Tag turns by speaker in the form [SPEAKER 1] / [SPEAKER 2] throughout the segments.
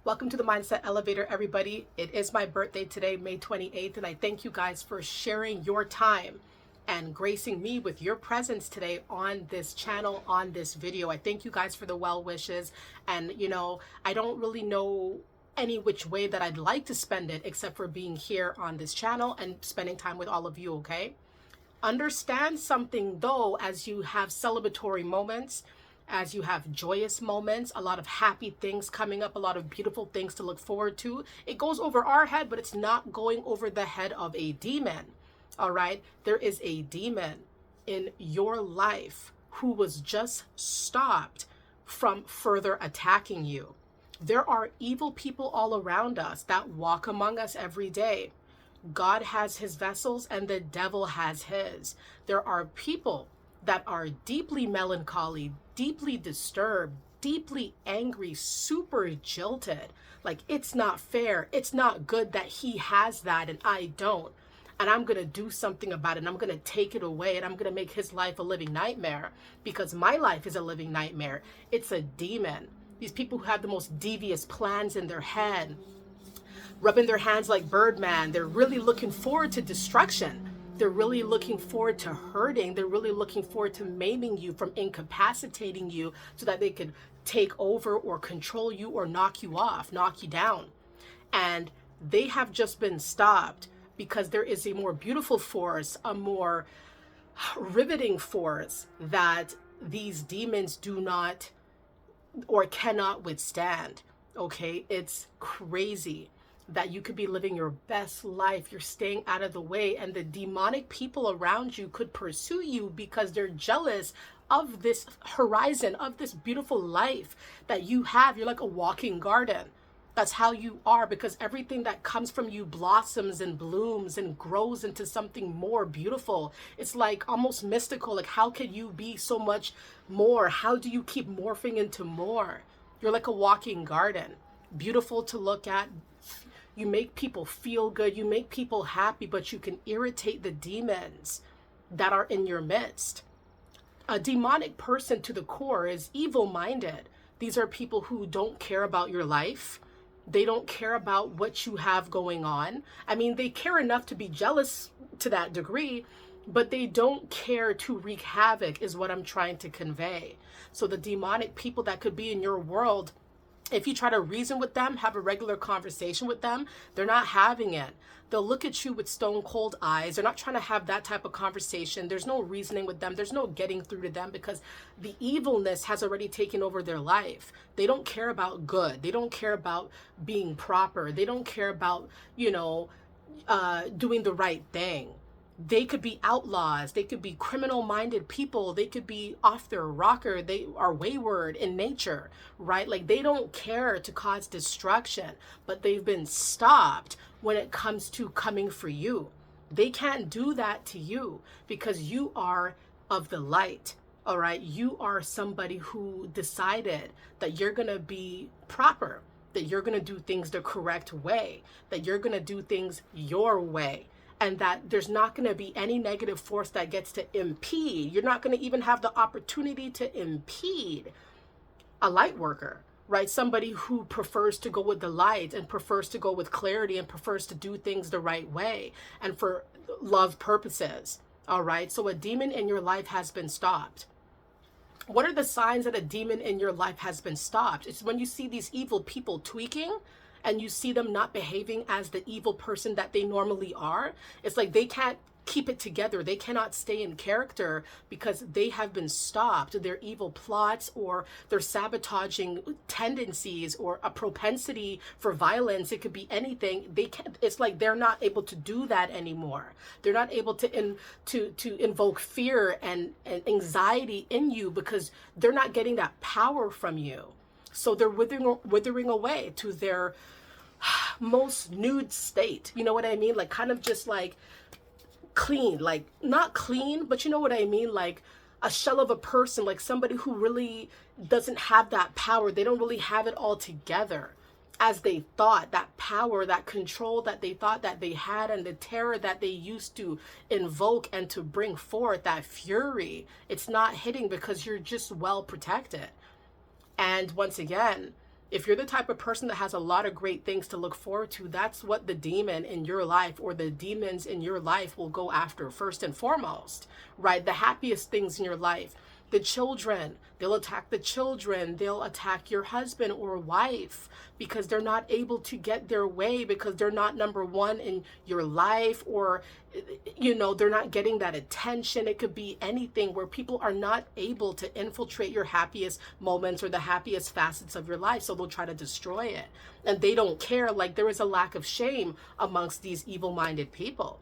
[SPEAKER 1] Welcome to the Mindset Elevator, everybody. It is my birthday today, May 28th, and I thank you guys for sharing your time and gracing me with your presence today on this channel, on this video. I thank you guys for the well wishes. And, I don't really know any which way that I'd like to spend it except for being here on this channel and spending time with all of you, okay? Understand something though, as you have celebratory moments, as you have joyous moments, a lot of happy things coming up, a lot of beautiful things to look forward to. It goes over our head, but it's not going over the head of a demon. All right. There is a demon in your life who was just stopped from further attacking you. There are evil people all around us that walk among us every day. God has his vessels and the devil has his. There are people that are deeply melancholy, deeply disturbed, deeply angry, super jilted. Like, it's not fair. It's not good that he has that and I don't. And I'm going to do something about it. And I'm going to take it away. And I'm going to make his life a living nightmare because my life is a living nightmare. It's a demon. These people who have the most devious plans in their head, rubbing their hands like Birdman. They're really looking forward to destruction. They're really looking forward to hurting. They're really looking forward to maiming you, from incapacitating you so that they could take over or control you or knock you off, knock you down. And they have just been stopped because there is a more beautiful force, a more riveting force that these demons do not or cannot withstand. Okay, it's crazy that you could be living your best life, you're staying out of the way, and the demonic people around you could pursue you because they're jealous of this horizon, of this beautiful life that you have. You're like a walking garden. That's how you are, because everything that comes from you blossoms and blooms and grows into something more beautiful. It's like almost mystical. Like, how can you be so much more? How do you keep morphing into more? You're like a walking garden, beautiful to look at. You make people feel good. You make people happy, but you can irritate the demons that are in your midst. A demonic person to the core is evil-minded. These are people who don't care about your life. They don't care about what you have going on. I mean, they care enough to be jealous to that degree, but they don't care to wreak havoc, is what I'm trying to convey. So the demonic people that could be in your world, if you try to reason with them, have a regular conversation with them, they're not having it. They'll look at you with stone cold eyes. They're not trying to have that type of conversation. There's no reasoning with them. There's no getting through to them because the evilness has already taken over their life. They don't care about good. They don't care about being proper. They don't care about, doing the right thing. They could be outlaws. They could be criminal-minded people. They could be off their rocker. They are wayward in nature, right? Like, they don't care to cause destruction, but they've been stopped when it comes to coming for you. They can't do that to you because you are of the light, all right? You are somebody who decided that you're going to be proper, that you're going to do things the correct way, that you're going to do things your way, and that there's not going to be any negative force that gets to impede. You're not going to even have the opportunity to impede a light worker, right? Somebody who prefers to go with the light and prefers to go with clarity and prefers to do things the right way and for love purposes, all right? So a demon in your life has been stopped. What are the signs that a demon in your life has been stopped? It's when you see these evil people tweaking and you see them not behaving as the evil person that they normally are. It's like they can't keep it together. They cannot stay in character because they have been stopped. Their evil plots or their sabotaging tendencies or a propensity for violence, it could be anything. They can't, it's like they're not able to do that anymore. They're not able to invoke fear and anxiety in you because they're not getting that power from you. So they're withering away to their most nude state. You know what I mean? Like, kind of just like clean, like not clean, but you know what I mean? Like a shell of a person, like somebody who really doesn't have that power. They don't really have it all together as they thought, that power, that control that they thought that they had, and the terror that they used to invoke and to bring forth, that fury. It's not hitting because you're just well protected. And once again, If you're the type of person that has a lot of great things to look forward to, that's what the demon in your life or the demons in your life will go after first and foremost, right? The happiest things in your life. The children, they'll attack the children. They'll attack your husband or wife because they're not able to get their way, because they're not number one in your life, or, you know, they're not getting that attention. It could be anything where people are not able to infiltrate your happiest moments or the happiest facets of your life. So they'll try to destroy it. And they don't care. Like, there is a lack of shame amongst these evil-minded people.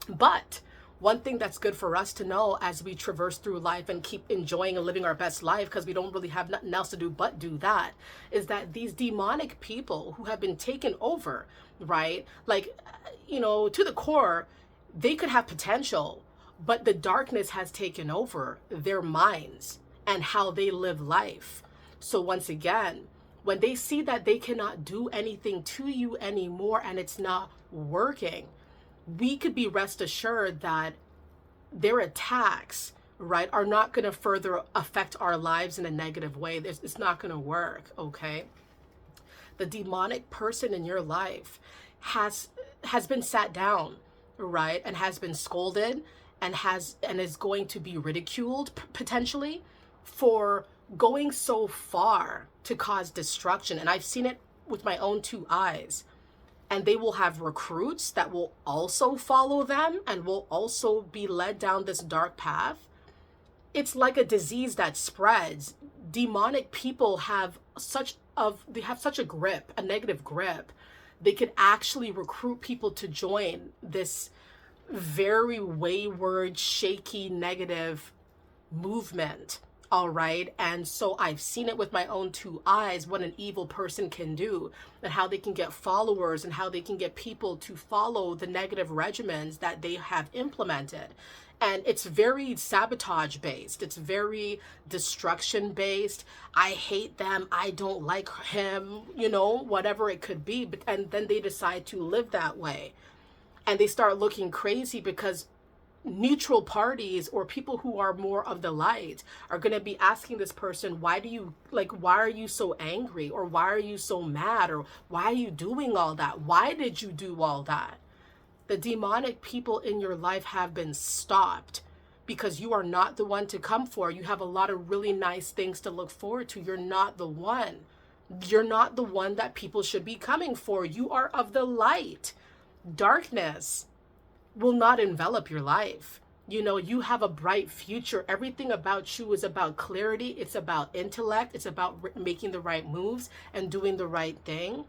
[SPEAKER 1] But one thing that's good for us to know as we traverse through life and keep enjoying and living our best life, because we don't really have nothing else to do but do that, is that these demonic people who have been taken over, right? Like, you know, to the core, they could have potential, but the darkness has taken over their minds and how they live life. So once again, when they see that they cannot do anything to you anymore and it's not working, we could be rest assured that their attacks, right, are not going to further affect our lives in a negative way. It's not going to work, okay? The demonic person in your life has been sat down, right, and has been scolded and is going to be ridiculed potentially for going so far to cause destruction. And I've seen it with my own two eyes. And they will have recruits that will also follow them and will also be led down this dark path. It's like a disease that spreads. Demonic people have such a grip, a negative grip. They could actually recruit people to join this very wayward, shaky, negative movement. All right. And so I've seen it with my own two eyes, what an evil person can do and how they can get followers and how they can get people to follow the negative regimens that they have implemented. And it's very sabotage based. It's very destruction based. I hate them. I don't like him, you know, whatever it could be. And then they decide to live that way. And they start looking crazy because neutral parties or people who are more of the light are going to be asking this person, why are you so angry, or why are you so mad, or why are you doing all that? Why did you do all that? The demonic people in your life have been stopped because you are not the one to come for. You have a lot of really nice things to look forward to. You're not the one. You're not the one that people should be coming for. You are of the light. Darkness will not envelop your life. You know, you have a bright future. Everything about you is about clarity. It's about intellect. It's about making the right moves and doing the right thing.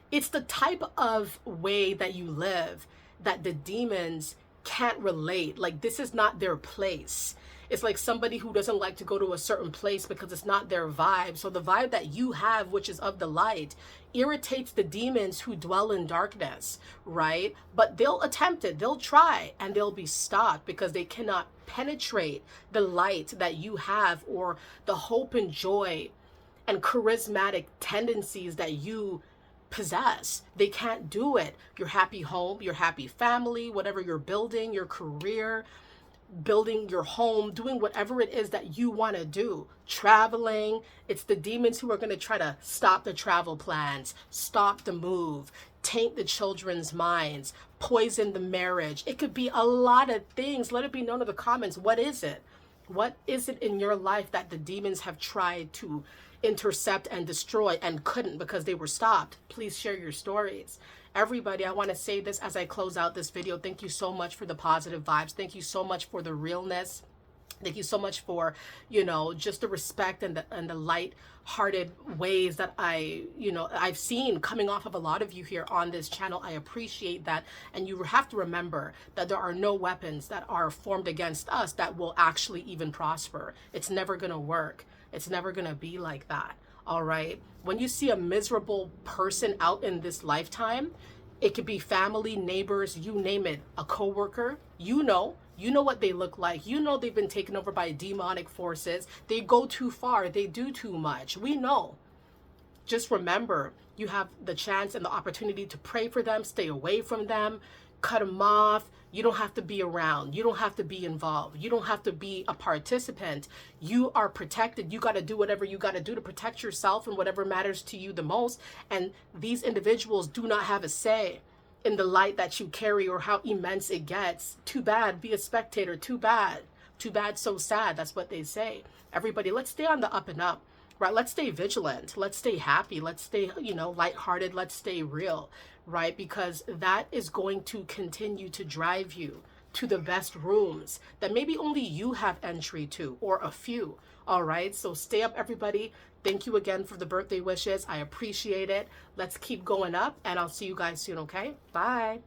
[SPEAKER 1] It's the type of way that you live that the demons can't relate. Like, this is not their place. It's like somebody who doesn't like to go to a certain place because it's not their vibe. So the vibe that you have, which is of the light, irritates the demons who dwell in darkness, right? But they'll attempt it, they'll try, and they'll be stopped because they cannot penetrate the light that you have, or the hope and joy and charismatic tendencies that you possess. They can't do it. Your happy home, your happy family, whatever you're building, your career, building your home, doing whatever it is that you want to do, traveling. It's the demons who are going to try to stop the travel plans, stop the move, taint the children's minds, poison the marriage. It could be a lot of things. Let it be known in the comments. What is it? What is it in your life that the demons have tried to intercept and destroy and couldn't because they were stopped? Please share your stories. Everybody, I want to say this as I close out this video. Thank you so much for the positive vibes. Thank you so much for the realness. Thank you so much for, you know, just the respect and the light-hearted ways that I've seen coming off of a lot of you here on this channel. I appreciate that. And you have to remember that there are no weapons that are formed against us that will actually even prosper. It's never going to work. It's never going to be like that. All right. When you see a miserable person out in this lifetime, it could be family, neighbors, you name it, a coworker, you know what they look like. You know they've been taken over by demonic forces. They go too far. They do too much. We know. Just remember, you have the chance and the opportunity to pray for them, stay away from them, cut them off. You don't have to be around. You don't have to be involved. You don't have to be a participant. You are protected. You got to do whatever you got to do to protect yourself and whatever matters to you the most. And these individuals do not have a say in the light that you carry or how immense it gets. Too bad. Be a spectator. Too bad. Too bad, so sad. That's what they say. Everybody, let's stay on the up and up, right? Let's stay vigilant. Let's stay happy. Let's stay, lighthearted. Let's stay real, right? Because that is going to continue to drive you to the best rooms that maybe only you have entry to, or a few. All right. So stay up, everybody. Thank you again for the birthday wishes. I appreciate it. Let's keep going up, and I'll see you guys soon. Okay. Bye.